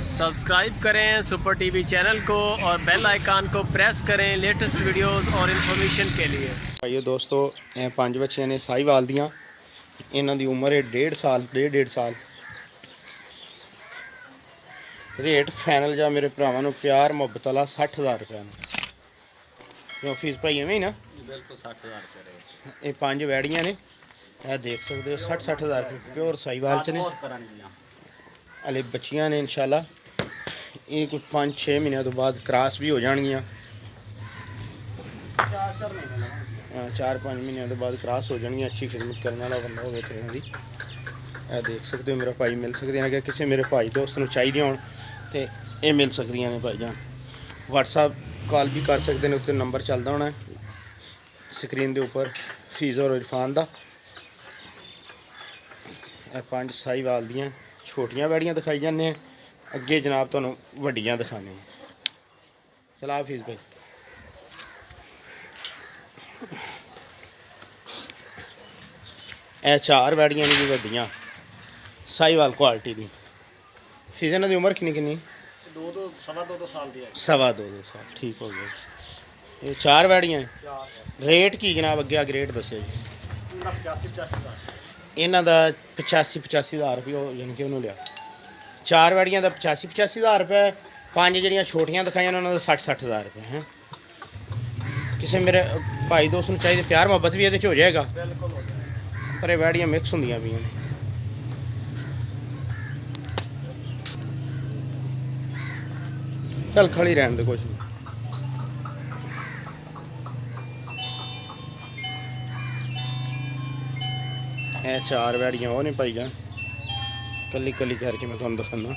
Subscribe करें super TV channel को और बेल आइकान को प्रेस करें लेटेस्ट वीडियोस और इन्फॉर्मेशन के लिए। भाइयों दोस्तों, ਇਹ 5 ਬੱਚਿਆਂ ਨੇ ਸਾਹੀਵਾਲ ਦੀਆਂ। ਇਹਨਾਂ ਦੀ ਉਮਰ ਹੈ 1.5 ਸਾਲ, ਡੇਢ ਸਾਲ। ਰੇਟ ਫਾਈਨਲ ਜਾਂ ਮੇਰੇ ਭਰਾਵਾਂ ਨੂੰ ਪਿਆਰ ਮੁਹੱਬਤ ਵਾਲਾ 60,000 ਰੁਪਏ ਨੂੰ। ਕਿਉਂ ਫੀਸ ਭਾਈ ਐਵੇਂ ਹੀ ਨਾ? बिल्कुल 60,000 रुपये। ਇਹ 5 ਵੈੜੀਆਂ ਨੇ, ਇਹ ਦੇਖ ਸਕਦੇ ਹੋ 60,000 ਰੁਪਏ ਪਿਓਰ ਸਾਹੀਵਾਲ ਚ ਨੇ। ਹਲੇ ਬੱਚੀਆਂ ਨੇ ਇਨਸ਼ਾਅੱਲਾ। ਇਹ ਕੁਝ 5-6 ਮਹੀਨਿਆਂ ਤੋਂ ਬਾਅਦ ਕ੍ਰਾਸ ਵੀ ਹੋ ਜਾਣਗੀਆਂ। 4-5 ਮਹੀਨਿਆਂ ਤੋਂ ਬਾਅਦ ਕ੍ਰਾਸ ਹੋ ਜਾਣਗੀਆਂ। ਅੱਛੀ ਖਿਦਮਤ ਕਰਨ ਵਾਲਾ ਬੰਦਾ ਹੋਵੇ ਤੇ ਇਹਨਾਂ ਦੀ। ਇਹ ਦੇਖ ਸਕਦੇ ਹੋ, ਮੇਰਾ ਭਾਈ ਮਿਲ ਸਕਦੇ ਨੇ। ਅਗਰ ਕਿਸੇ ਮੇਰੇ ਭਾਈ ਦੋਸਤ ਨੂੰ ਚਾਹੀਦੀਆਂ ਹੋਣ ਤੇ ਇਹ ਮਿਲ ਸਕਦੀਆਂ ਨੇ ਭਾਈਜਾਨ। WhatsApp ਕਾਲ ਵੀ ਕਰ ਸਕਦੇ ਨੇ, ਉੱਤੇ ਨੰਬਰ ਚੱਲਦਾ ਹੋਣਾ ਸਕਰੀਨ ਦੇ ਉੱਪਰ ਫੀਸ ਔਰ ਇਰਫਾਨ ਦਾ। ਇਹ 5 ਸਾਹੀਵਾਲ ਦੀਆਂ ਛੋਟੀਆਂ ਵੈੜੀਆਂ ਦਿਖਾਈ ਜਾਂਦੇ ਆ। ਅੱਗੇ ਜਨਾਬ ਤੁਹਾਨੂੰ ਵੱਡੀਆਂ ਦਿਖਾਣੇ। ਚਲਾ ਫੀਸ ਭਾਈ। ਇਹ 4 ਵੈੜੀਆਂ ਨੇ ਜੀ ਵੱਡੀਆਂ ਸਾਹੀਵਾਲ ਕੁਆਲਿਟੀ ਦੀ। ਫੀਸ ਇਹਨਾਂ ਦੀ ਉਮਰ ਕਿੰਨੀ? 2.5 ਸਾਲ ਦੀ ਹੈ। ਸਵਾ 2 ਸਾਲ। ਠੀਕ ਹੋ ਗਿਆ। ਇਹ 4 ਵੈੜੀਆਂ। ਰੇਟ ਕੀ ਜਨਾਬ? ਅੱਗੇ ਆ ਰੇਟ ਦੱਸਿਓ ਜੀ। 85,000 ਇਹਨਾਂ ਦਾ 85,000 ਰੁਪਏ ਯਾਨੀ ਕਿ ਉਹਨੂੰ ਲਿਆ। 4 ਵੈੜੀਆਂ ਦਾ 85,000 ਰੁਪਏ। 5 ਜਿਹੜੀਆਂ ਛੋਟੀਆਂ ਦਿਖਾਈਆਂ ਉਹਨਾਂ ਦਾ 60,000 ਰੁਪਏ ਹੈ। ਕਿਸੇ ਮੇਰੇ ਭਾਈ ਦੋਸਤ ਨੂੰ ਚਾਹੀਦੇ ਪਿਆਰ ਮੁਹੱਬਤ ਵੀ ਇਹਦੇ 'ਚ ਹੋ ਜਾਏਗਾ। ਬਿਲਕੁਲ ਹੋ ਜਾਏਗਾ। ਪਰ ਇਹ ਵੈੜੀਆਂ ਮਿਕਸ ਹੁੰਦੀਆਂ ਪਈਆਂ ਨੇ। ਚੱਲ ਖੜੀ ਰਹਿਣ ਦੇ ਕੁਛ ਨਹੀਂ। ਇਹ 4 ਵੈੜੀਆਂ ਉਹ ਨੇ ਭਾਈ ਜਾਨ। ਕੱਲੀ ਕੱਲੀ ਕਰਕੇ ਮੈਂ ਤੁਹਾਨੂੰ ਦੱਸਣਾ।